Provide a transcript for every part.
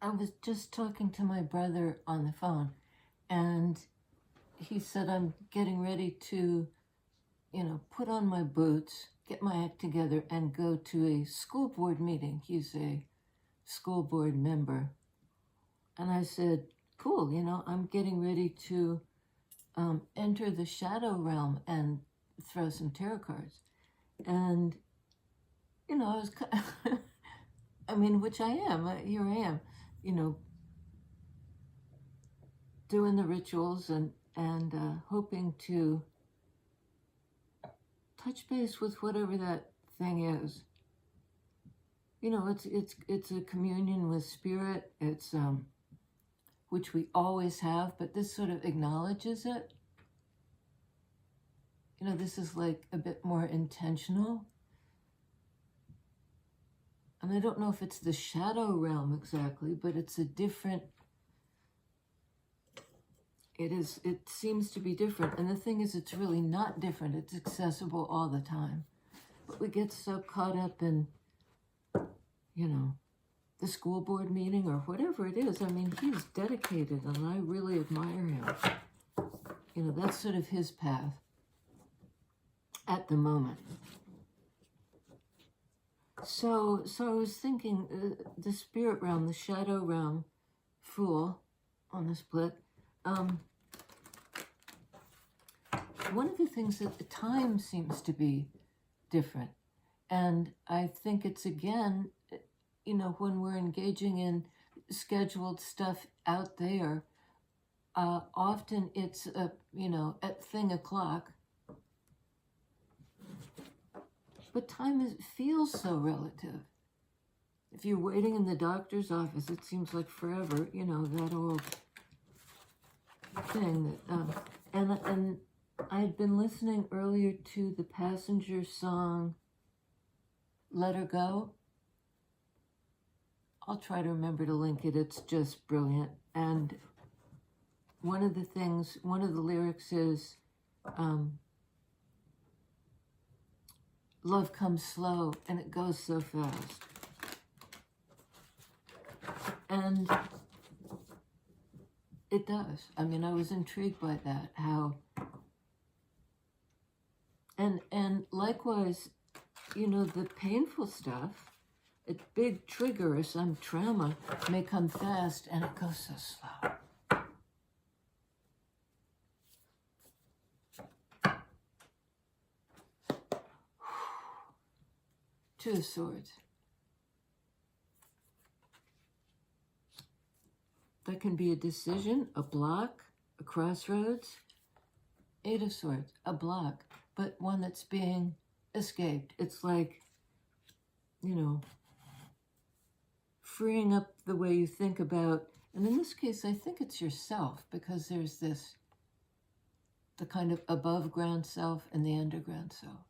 I was just talking to my brother on the phone, and he said, I'm getting ready to, put on my boots, get my act together, and go to a school board meeting. He's a school board member. And I said, cool, I'm getting ready to enter the shadow realm and throw some tarot cards. And, I was, which I am, here I am, doing the rituals and hoping to touch base with whatever that thing is. It's a communion with spirit. It's which we always have, but this sort of acknowledges it. This is like a bit more intentional. And I don't know if it's the shadow realm exactly, but it's a different, it seems to be different. And the thing is, it's really not different. It's accessible all the time. But we get so caught up in, the school board meeting or whatever it is. He's dedicated and I really admire him. That's sort of his path at the moment. So I was thinking, the spirit realm, the shadow realm, Fool on the split. One of the things that the time seems to be different. And I think it's, again, when we're engaging in scheduled stuff out there, often it's, at thing o'clock. But time feels so relative. If you're waiting in the doctor's office, it seems like forever, that old thing. And I had been listening earlier to the Passenger song, Let Her Go. I'll try to remember to link it. It's just brilliant. And one of the lyrics is, love comes slow and it goes so fast. And it does. I was intrigued by that, how, and likewise, the painful stuff, a big trigger or some trauma may come fast and it goes so slow. Two of Swords. That can be a decision, a block, a crossroads. Eight of Swords, a block, but one that's being escaped. It's like, freeing up the way you think about, and in this case, I think it's yourself, because there's the kind of above ground self and the underground self.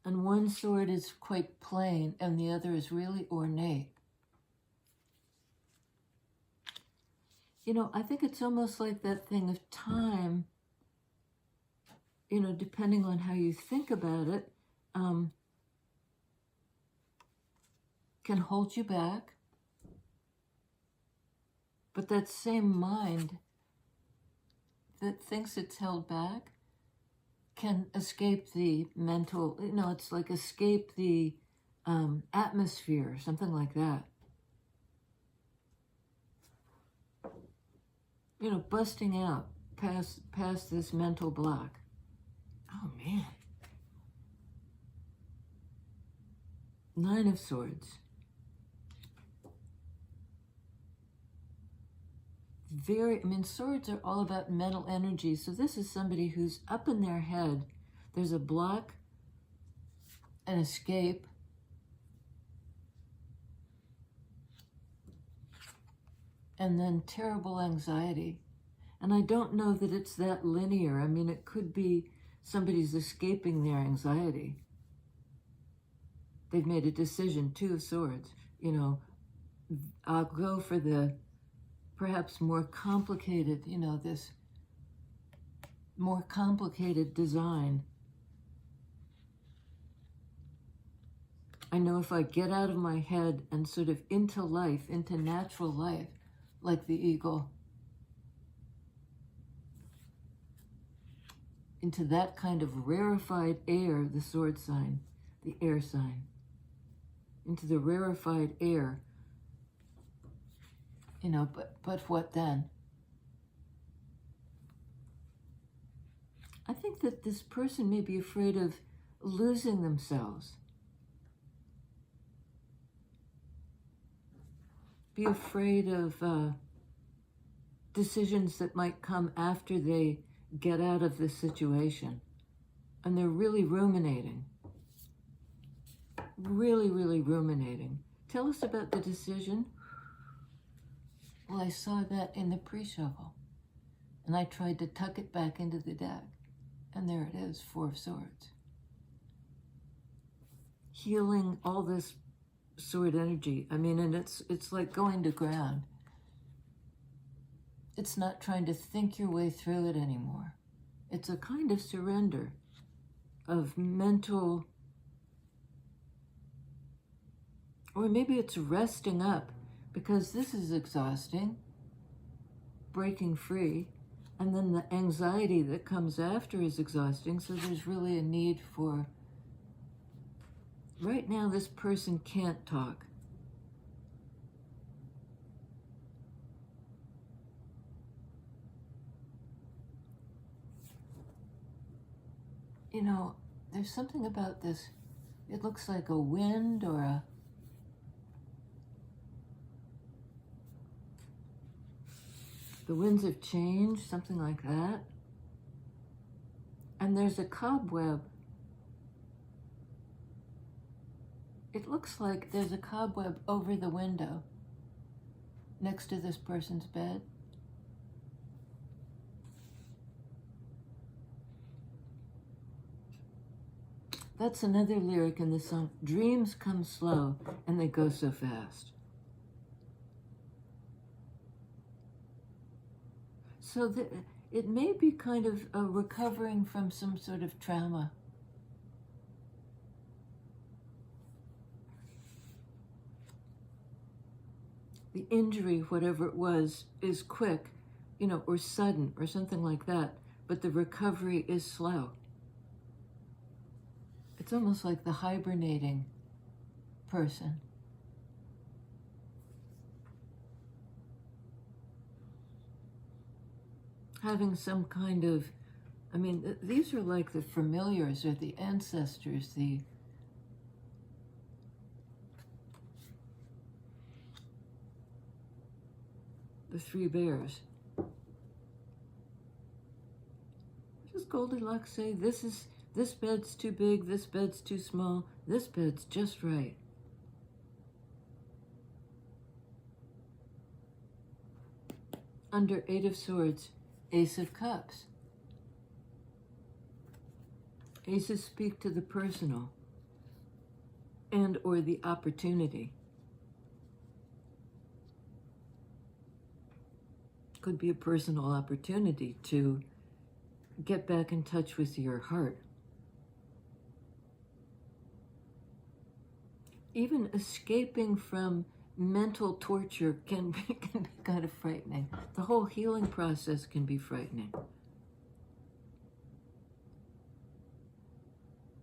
And one sword is quite plain, and the other is really ornate. I think it's almost like that thing of time, depending on how you think about it, can hold you back. But that same mind that thinks it's held back can escape the mental, it's like escape the atmosphere, something like that. Busting out past this mental block. Oh, man. Nine of Swords. Swords are all about mental energy. So this is somebody who's up in their head. There's a block, an escape, and then terrible anxiety. And I don't know that it's that linear. It could be somebody's escaping their anxiety. They've made a decision, Two of Swords. I'll go for the perhaps more complicated, this more complicated design I know if I get out of my head and sort of into life, into natural life, like the eagle, into that kind of rarefied air, the sword sign, the air sign, into the rarefied air, you know, but what then? I think that this person may be afraid of losing themselves. Be afraid of decisions that might come after they get out of this situation. And they're really ruminating. Really, really ruminating. Tell us about the decision. Well, I saw that in the pre-shuffle. And I tried to tuck it back into the deck. And there it is, 4 of Swords. Healing all this sword energy. I mean, and it's like going to ground. It's not trying to think your way through it anymore. It's a kind of surrender of mental, or maybe it's resting up, because this is exhausting, breaking free, and then the anxiety that comes after is exhausting, so there's really a need for, right now this person can't talk. You know, there's something about this, it looks like a wind or a, the winds have changed, something like that. And there's a cobweb. It looks like there's a cobweb over the window next to this person's bed. That's another lyric in the song. Dreams come slow and they go so fast. So it may be kind of recovering from some sort of trauma. The injury, whatever it was, is quick, you know, or sudden or something like that, but the recovery is slow. It's almost like the hibernating person. Having some kind of, I mean, these are like the familiars or the ancestors, the three bears. What does Goldilocks say? This bed's too big, this bed's too small, this bed's just right. Under 8 of Swords, Ace of Cups. Aces speak to the personal and or the opportunity. Could be a personal opportunity to get back in touch with your heart. Even escaping from mental torture can be kind of frightening. The whole healing process can be frightening.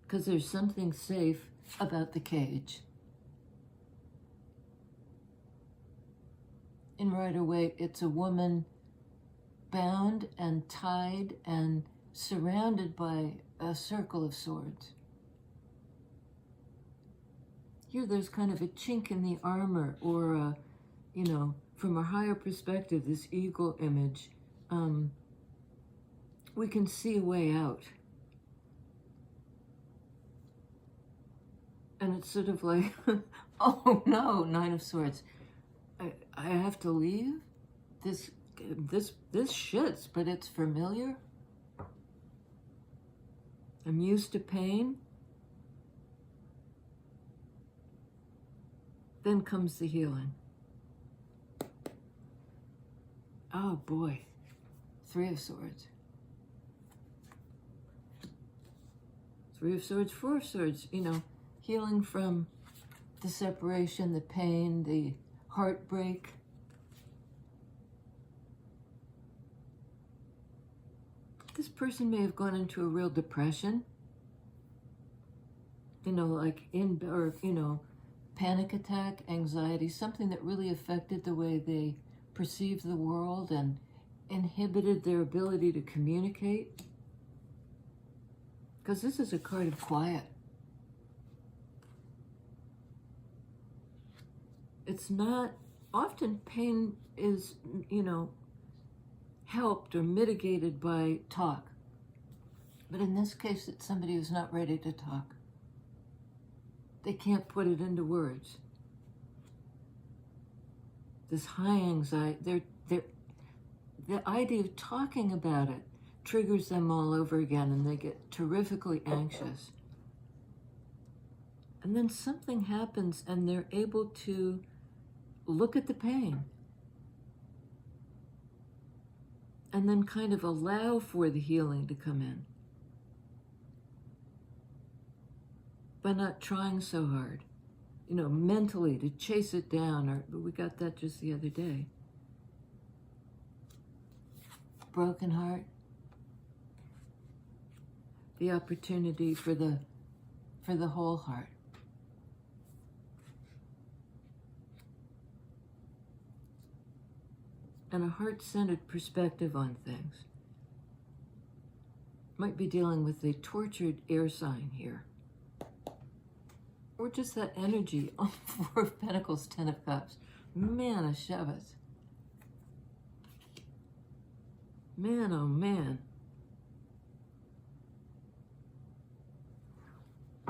Because there's something safe about the cage. And right away, it's a woman bound and tied and surrounded by a circle of swords. Here, there's kind of a chink in the armor, or, you know, from a higher perspective, this eagle image, we can see a way out. And it's sort of like, oh no, 9 of Swords. I have to leave? This shits, but it's familiar. I'm used to pain. Then comes the healing. Oh boy, 3 of Swords. 3 of Swords, 4 of Swords, you know, healing from the separation, the pain, the heartbreak. This person may have gone into a real depression, like panic attack, anxiety, something that really affected the way they perceived the world and inhibited their ability to communicate. Because this is a card of quiet. It's not, often pain is, helped or mitigated by talk. But in this case, it's somebody who's not ready to talk. They can't put it into words. This high anxiety, the idea of talking about it triggers them all over again, and they get terrifically anxious. And then something happens and they're able to look at the pain and then kind of allow for the healing to come in by not trying so hard, mentally to chase it down. But we got that just the other day. Broken heart. The opportunity for the whole heart. And a heart-centered perspective on things. Might be dealing with a tortured air sign here. Or just that energy on Four of Pentacles, Ten of Cups. Man, a Shavas. Man, oh man.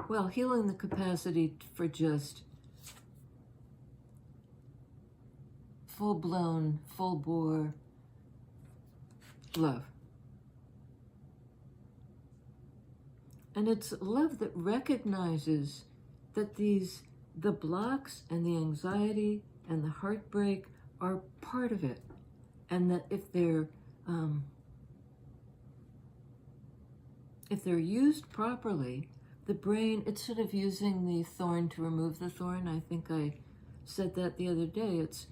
Well, healing the capacity for just full-blown, full-bore love. And it's love that recognizes that the blocks and the anxiety and the heartbreak are part of it. And that if they're used properly, the brain, it's sort of using the thorn to remove the thorn. I think I said that the other day. It's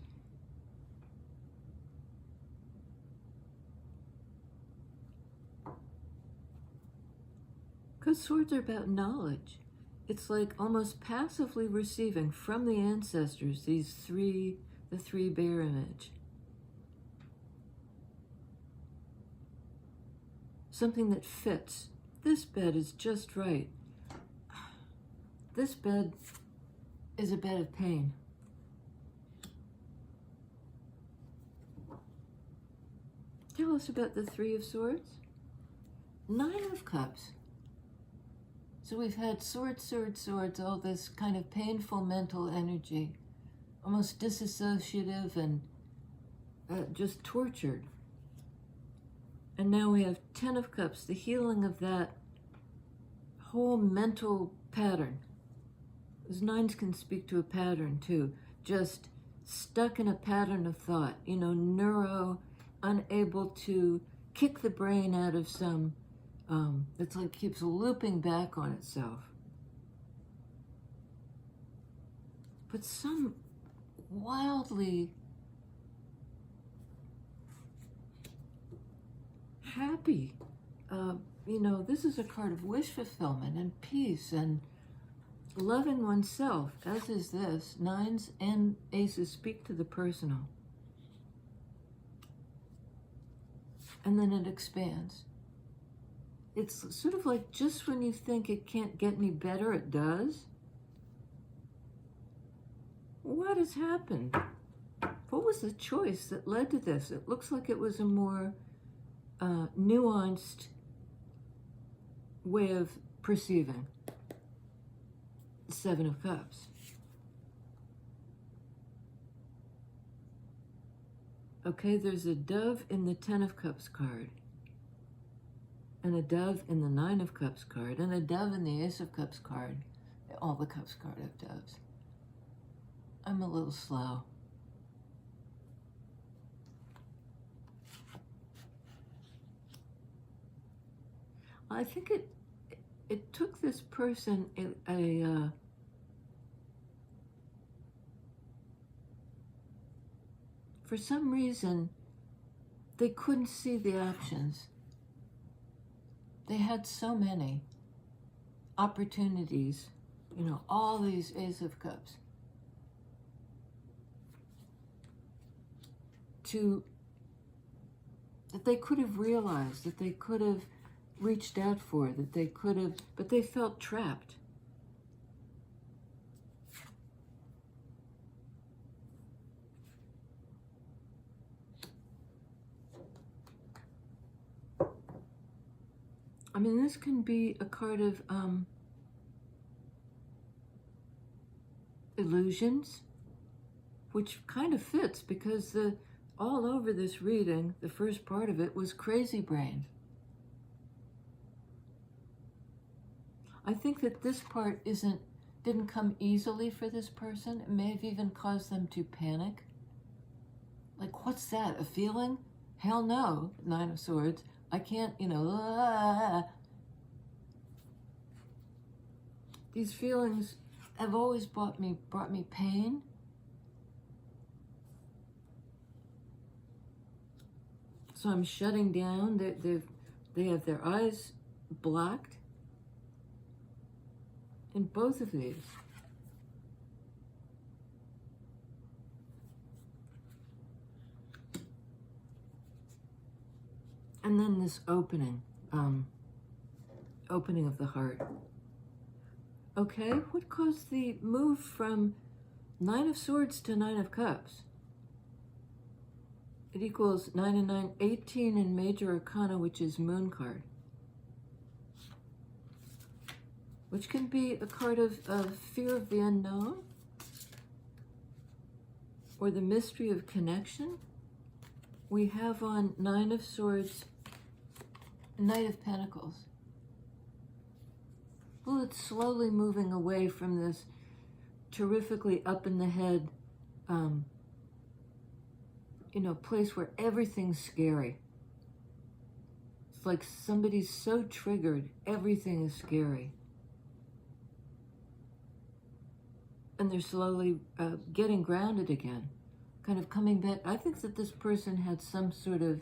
because swords are about knowledge. It's like almost passively receiving from the ancestors the three bear image. Something that fits. This bed is just right. This bed is a bed of pain. Tell us about the Three of Swords. Nine of Cups. So we've had swords, swords, swords, all this kind of painful mental energy, almost disassociative and just tortured. And now we have Ten of Cups, the healing of that whole mental pattern. Because nines can speak to a pattern too, just stuck in a pattern of thought, unable to kick the brain out of some, it's like keeps looping back on itself. But some wildly happy, this is a card of wish fulfillment and peace and loving oneself, as is this. Nines and aces speak to the personal. And then it expands. It's sort of like just when you think it can't get any better, it does. What has happened? What was the choice that led to this? It looks like it was a more nuanced way of perceiving. Seven of Cups. Okay, there's a dove in the Ten of Cups card, and a dove in the Nine of Cups card, and a dove in the Ace of Cups card. All the Cups card have doves. I'm a little slow. I think it took this person for some reason, they couldn't see the options. They had so many opportunities, you know, all these Ace of Cups, that they could have realized, that they could have reached out for, that they could have, but they felt trapped. I mean, this can be a card of illusions, which kind of fits because all over this reading, the first part of it was crazy brain. I think that this part didn't come easily for this person. It may have even caused them to panic. Like, what's that? A feeling? Hell no, Nine of Swords. I can't, you know, These feelings have always brought me pain. So I'm shutting down. They have their eyes blocked in both of these. And then this opening of the heart. Okay, what caused the move from Nine of Swords to Nine of Cups? It equals 9 and 9, 18 in Major Arcana, which is Moon card. Which can be a card of fear of the unknown, or the mystery of connection. We have on Nine of Swords, Knight of Pentacles. Well, it's slowly moving away from this terrifically up in the head, you know, place where everything's scary. It's like somebody's so triggered, everything is scary. And they're slowly getting grounded again, kind of coming back. I think that this person had some sort of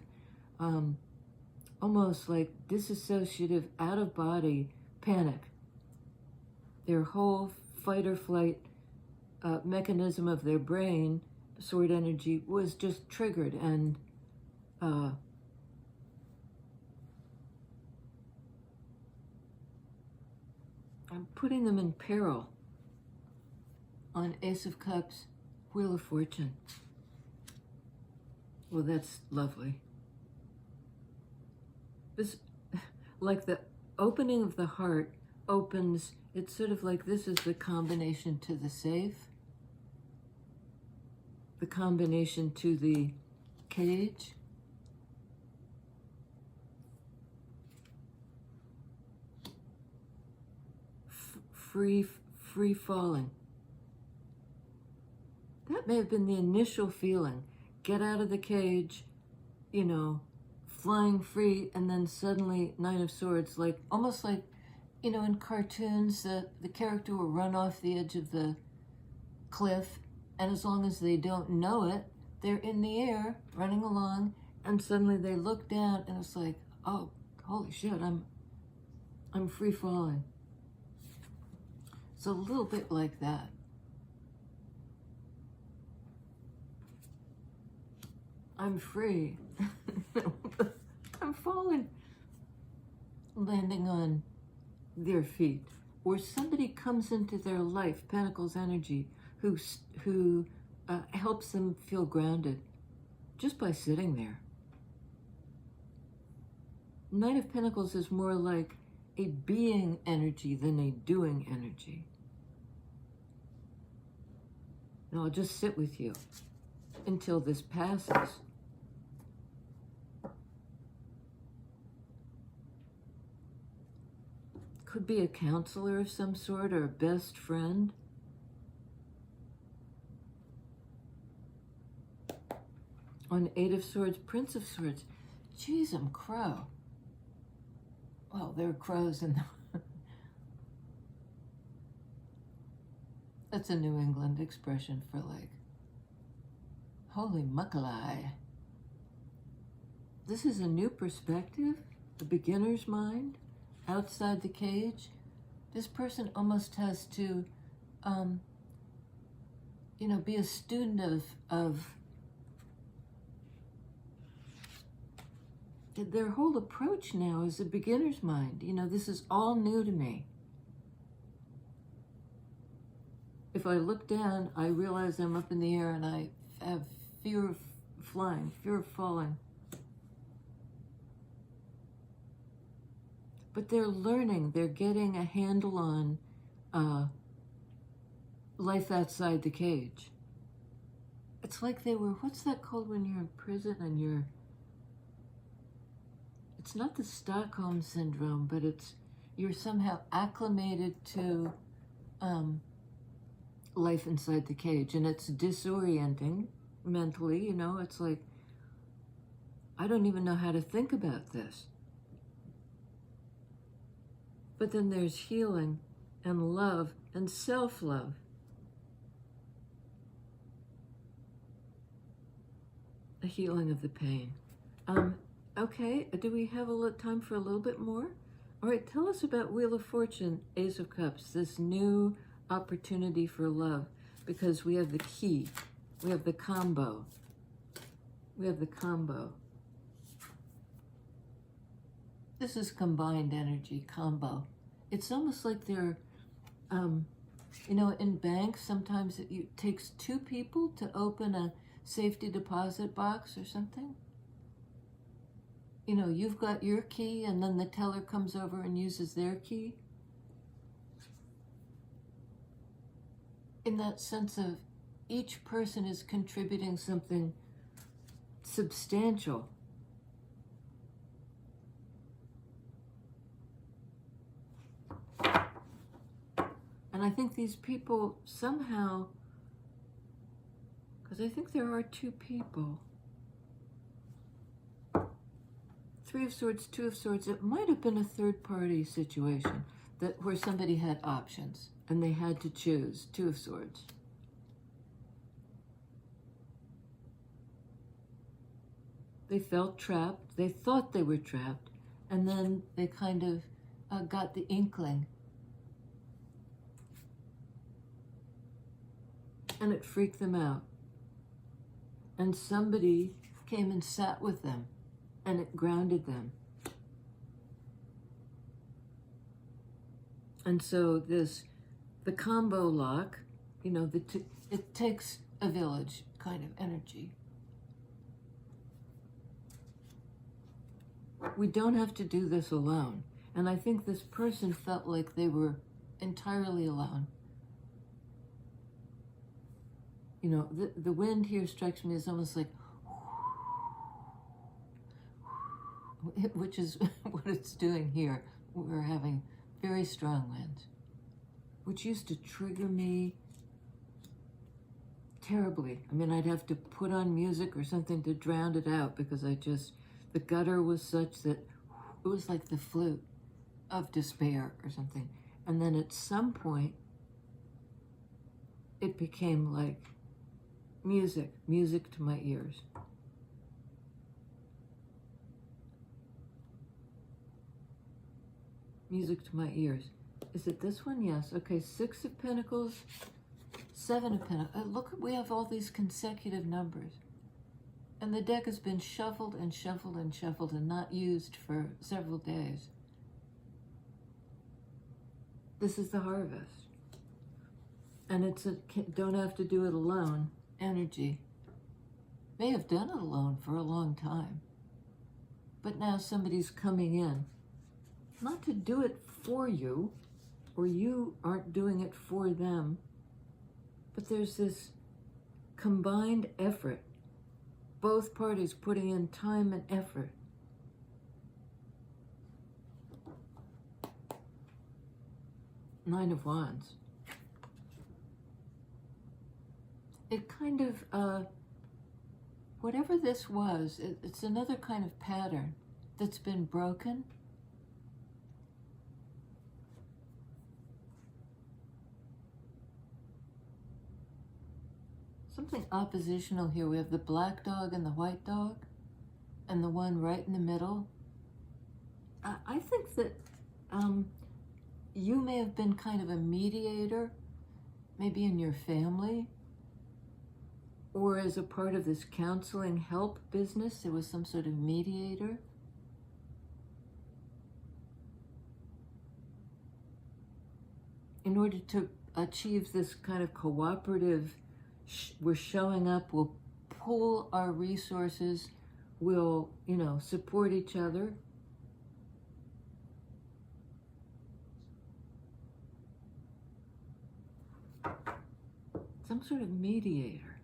almost like disassociative, out-of-body panic. Their whole fight or flight mechanism of their brain, sword energy, was just triggered, and I'm putting them in peril on Ace of Cups, Wheel of Fortune. Well, that's lovely. This, like the opening of the heart opens, it's sort of like this is the combination to the safe, the combination to the cage, free falling. That may have been the initial feeling. Get out of the cage, you know, flying free, and then suddenly Nine of Swords, like almost like, you know, in cartoons, the character will run off the edge of the cliff, and as long as they don't know it, they're in the air, running along, and suddenly they look down, and it's like, oh, holy shit, I'm free falling. It's a little bit like that. I'm free. I'm falling. Landing on their feet. Or somebody comes into their life, Pentacles energy, who helps them feel grounded just by sitting there. Knight of Pentacles is more like a being energy than a doing energy. And I'll just sit with you until this passes. Could be a counselor of some sort, or a best friend. On Eight of Swords, Prince of Swords. Jeez, I'm crow. Well, there are crows in the... That's a New England expression for like, Holy muckalai. This is a new perspective, the beginner's mind, outside the cage. This person almost has to, be a student of their whole approach now is a beginner's mind. This is all new to me. If I look down, I realize I'm up in the air and I have fear of flying, fear of falling. But they're learning, they're getting a handle on life outside the cage. It's like they were, what's that called when you're in prison and it's not the Stockholm syndrome, but you're somehow acclimated to life inside the cage, and it's disorienting mentally. It's like, I don't even know how to think about this. But then there's healing and love and self-love. A healing of the pain. Okay, do we have time for a little bit more? All right, tell us about Wheel of Fortune, Ace of Cups, this new opportunity for love, because we have the key, we have the combo. This is combined energy, combo. It's almost like they're, in banks, sometimes it takes two people to open a safety deposit box or something. You've got your key and then the teller comes over and uses their key. In that sense of each person is contributing something substantial. And I think these people somehow, because I think there are two people. Three of Swords, Two of Swords. It might have been a third-party situation where somebody had options and they had to choose. Two of Swords. They felt trapped. They thought they were trapped. And then they kind of got the inkling. And it freaked them out. And somebody came and sat with them. And it grounded them. And so the combo lock, it takes a village kind of energy. We don't have to do this alone. And I think this person felt like they were entirely alone. The wind here strikes me as almost like, which is what it's doing here. We're having very strong winds, which used to trigger me terribly. I mean, I'd have to put on music or something to drown it out because the gutter was such that it was like the flute of despair or something. And then at some point, it became like music to my ears. Music to my ears. Is it this one? Yes. Okay, 6 of Pentacles, 7 of Pentacles. Look, we have all these consecutive numbers. And the deck has been shuffled and shuffled and shuffled and not used for several days. This is the harvest. And it's don't have to do it alone energy. May have done it alone for a long time. But now somebody's coming in. Not to do it for you, or you aren't doing it for them, but there's this combined effort. Both parties putting in time and effort. Nine of Wands. It kind of, whatever this was, it's another kind of pattern that's been broken. something oppositional here. We have the black dog and the white dog, and the one right in the middle. I think that you may have been kind of a mediator, maybe in your family, or as a part of this counseling help business, there was some sort of mediator. In order to achieve this kind of cooperative, we're showing up, we'll pool our resources, we'll, support each other. Some sort of mediator.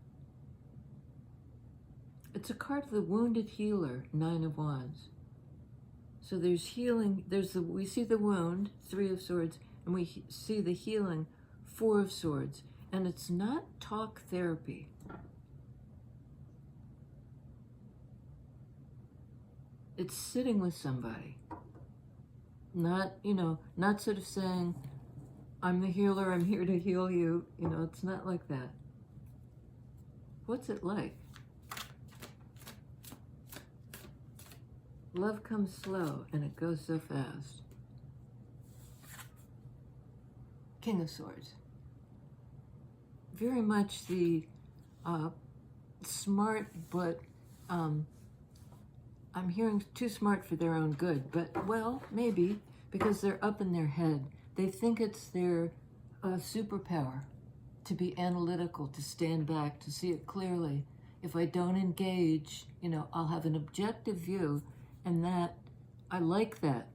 It's a card of the wounded healer, 9 of Wands. So there's healing, we see the wound, 3 of Swords, and we see the healing, 4 of Swords. And it's not talk therapy. It's sitting with somebody. Not, not sort of saying, I'm the healer, I'm here to heal you. It's not like that. What's it like? Love comes slow and it goes so fast. King of Swords. Very much the smart, but I'm hearing too smart for their own good. But, well, maybe, because they're up in their head. They think it's their superpower to be analytical, to stand back, to see it clearly. If I don't engage, I'll have an objective view, and that, I like that.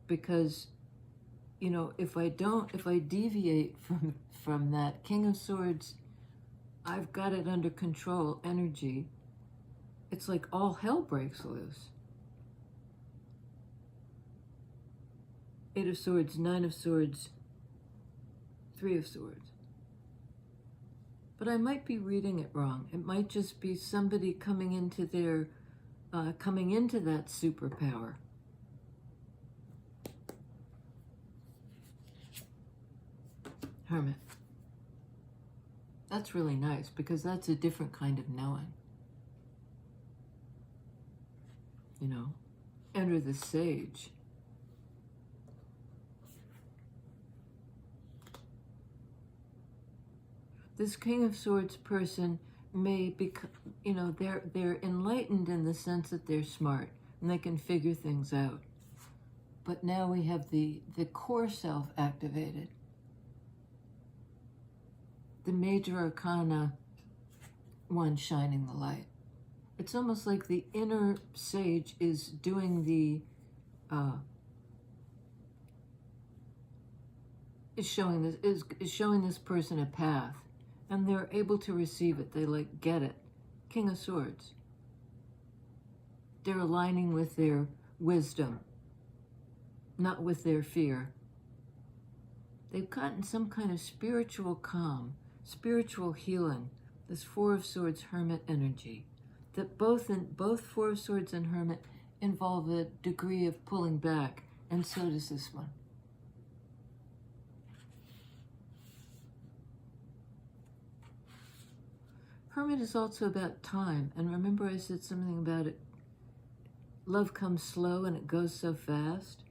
Because, if I deviate from that King of Swords, I've got it under control energy. It's like all hell breaks loose. 8 of Swords, 9 of Swords, 3 of Swords. But I might be reading it wrong. It might just be somebody coming into that superpower. Hermit. That's really nice because that's a different kind of knowing. Enter the Sage. This King of Swords person may become, they're enlightened in the sense that they're smart and they can figure things out. But now we have the core self activated. The major arcana one shining the light. It's almost like the inner sage is doing is showing this person a path, and they're able to receive it. They get it. King of Swords. They're aligning with their wisdom, not with their fear. They've gotten some kind of spiritual calm, spiritual healing. This 4 of Swords Hermit energy. That both 4 of Swords and Hermit involve a degree of pulling back, and so does this one. Hermit is also about time, and remember I said something about it. Love comes slow and it goes so fast.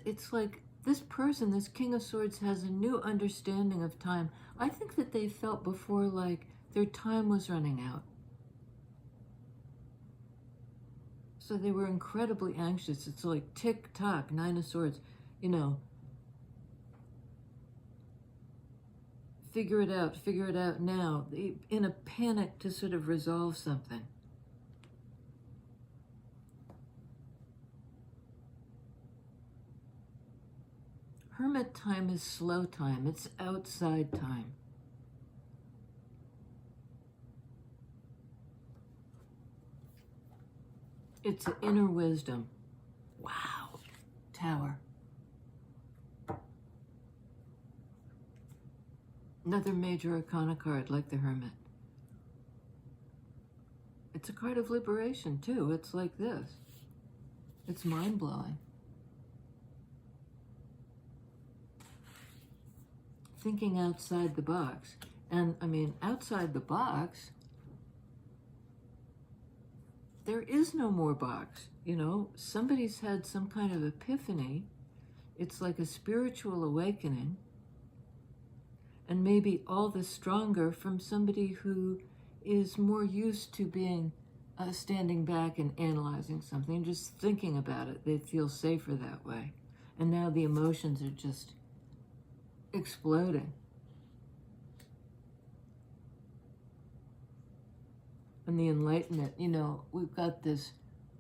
It's like this person, this King of Swords, has a new understanding of time. I think that they felt before like their time was running out. So they were incredibly anxious. It's like tick-tock, 9 of Swords, figure it out now, in a panic to sort of resolve something. Hermit time is slow time. It's outside time. It's inner wisdom. Wow. Tower. Another major arcana card like the Hermit. It's a card of liberation too. It's like this. It's mind-blowing. Thinking outside the box. And I mean, outside the box, there is no more box. You know, somebody's had some kind of epiphany. It's like a spiritual awakening. And maybe all the stronger from somebody who is more used to being standing back and analyzing something, just thinking about it. They feel safer that way. And now the emotions are just exploding. And the enlightenment, you know, we've got this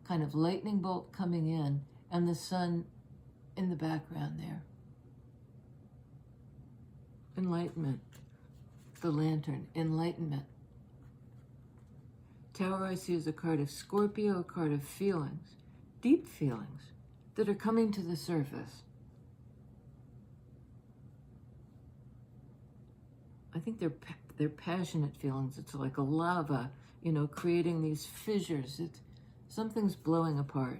kind of lightning bolt coming in and the sun in the background there. Enlightenment. The lantern. Enlightenment. Tower I see as a card of Scorpio, a card of feelings. Deep feelings that are coming to the surface. I think they're passionate feelings. It's like a lava, you know, creating these fissures. Something's blowing apart.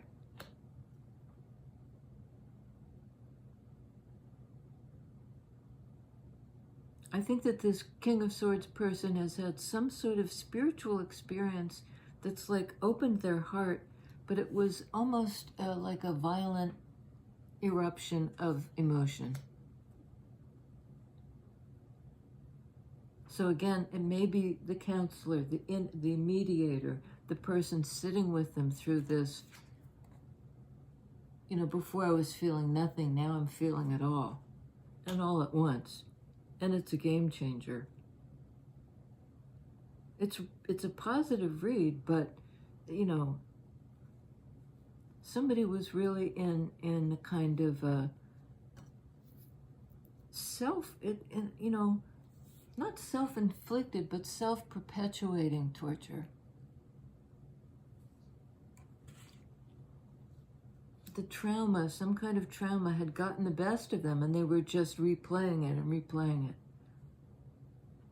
I think that this King of Swords person has had some sort of spiritual experience that's like opened their heart, but it was almost like a violent eruption of emotion. So again, it may be the counselor, the mediator, the person sitting with them through this. You know, before I was feeling nothing, now I'm feeling it all, and all at once. And it's a game changer. It's a positive read, but, you know, somebody was really in a kind of you know, not self-inflicted, but self-perpetuating torture. The trauma, some kind of trauma had gotten the best of them, and they were just replaying it and replaying it.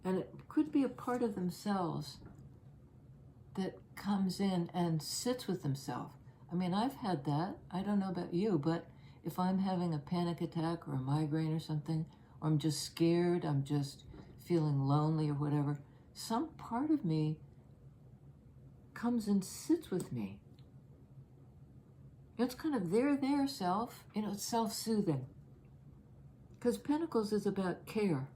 And it could be a part of themselves that comes in and sits with themselves. I mean, I've had that. I don't know about you, but if I'm having a panic attack or a migraine or something, or I'm just scared, I'm just feeling lonely or whatever, some part of me comes and sits with me. It's kind of their self, you know, it's self-soothing. Because Pentacles is about care.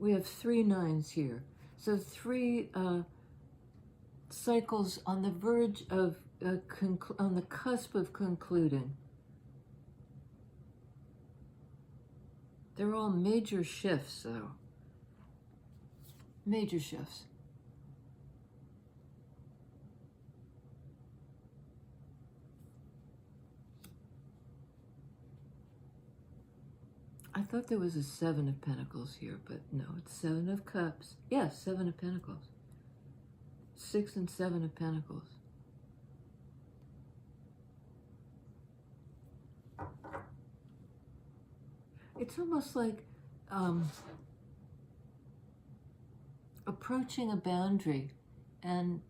We have 3 9s here. So 3 cycles on the verge of, on the cusp of concluding. They're all major shifts, though. Major shifts. I thought there was a 7 of Pentacles here, but no, it's 7 of Cups. Yes, 7 of Pentacles. 6 and 7 of Pentacles. It's almost like approaching a boundary. And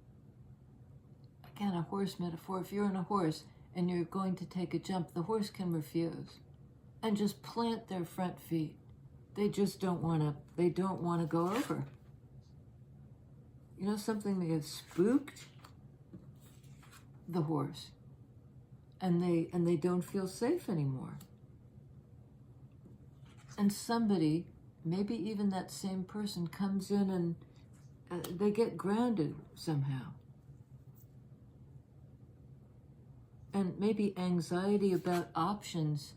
again, a horse metaphor. If you're on a horse and you're going to take a jump, the horse can refuse and just plant their front feet. They just don't want to go over. You know, something may have spooked the horse, and they don't feel safe anymore. And somebody, maybe even that same person, comes in and they get grounded somehow. And maybe anxiety about options,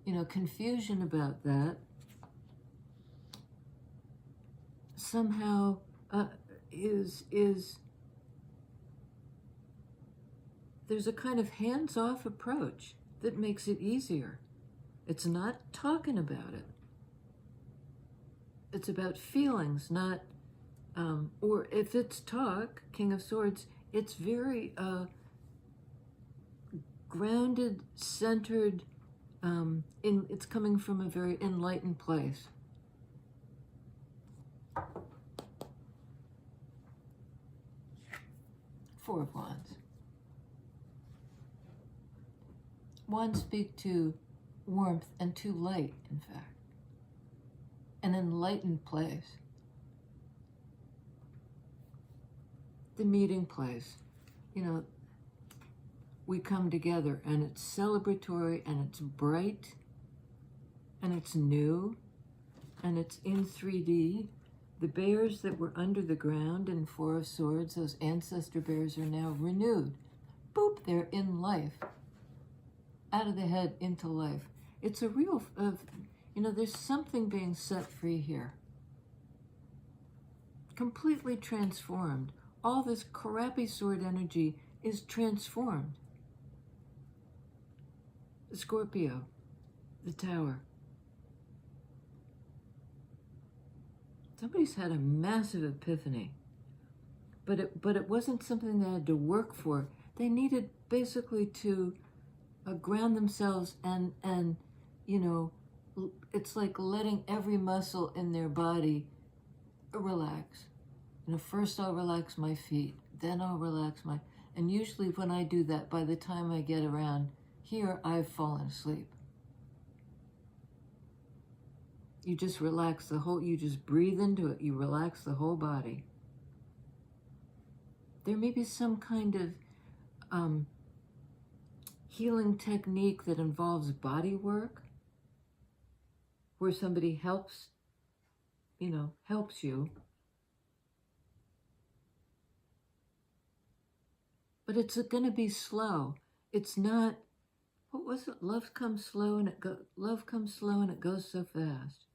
you know, confusion about that, somehow is there's a kind of hands-off approach that makes it easier. It's not talking about it. It's about feelings, not, or if it's talk, King of Swords, it's very grounded, centered, it's coming from a very enlightened place. Four of Wands. Wands speak to warmth and to light, in fact. An enlightened place. The meeting place. You know, we come together and it's celebratory and it's bright and it's new and it's in 3D. The bears that were under the ground in Four of Swords, those ancestor bears, are now renewed. Boop, they're in life. Out of the head into life. It's a real, there's something being set free here. Completely transformed. All this crappy sword energy is transformed. Scorpio, the Tower. Somebody's had a massive epiphany, but it wasn't something they had to work for. They needed basically to ground themselves and it's like letting every muscle in their body relax. First I'll relax my feet, then I'll relax and usually when I do that, by the time I get around here, I've fallen asleep. You just relax you just breathe into it, you relax the whole body. There may be some kind of healing technique that involves body work, where somebody helps you. But it's going to be slow. It's not, what was it? Love comes slow and it goes so fast.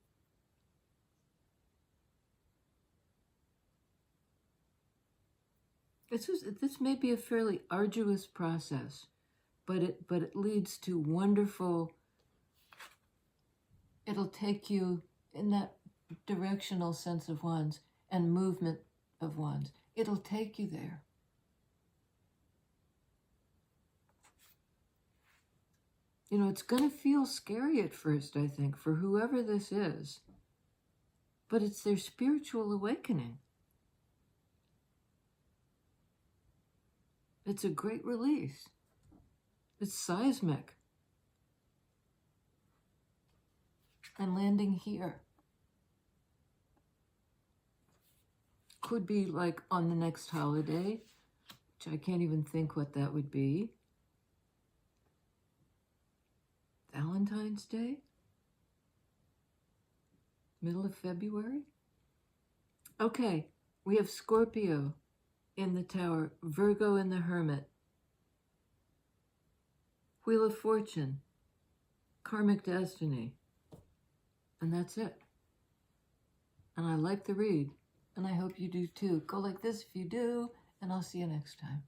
This may be a fairly arduous process, but it leads to wonderful. It'll take you in that directional sense of Wands and movement of Wands. It'll take you there. It's going to feel scary at first, I think, for whoever this is. But it's their spiritual awakening. It's a great release. It's seismic. And landing here. Could be like on the next holiday, which I can't even think what that would be. Valentine's Day? Middle of February? Okay, we have Scorpio in the Tower, Virgo in the Hermit, Wheel of Fortune, Karmic Destiny, and that's it. And I like the read, and I hope you do too. Go like this if you do, and I'll see you next time.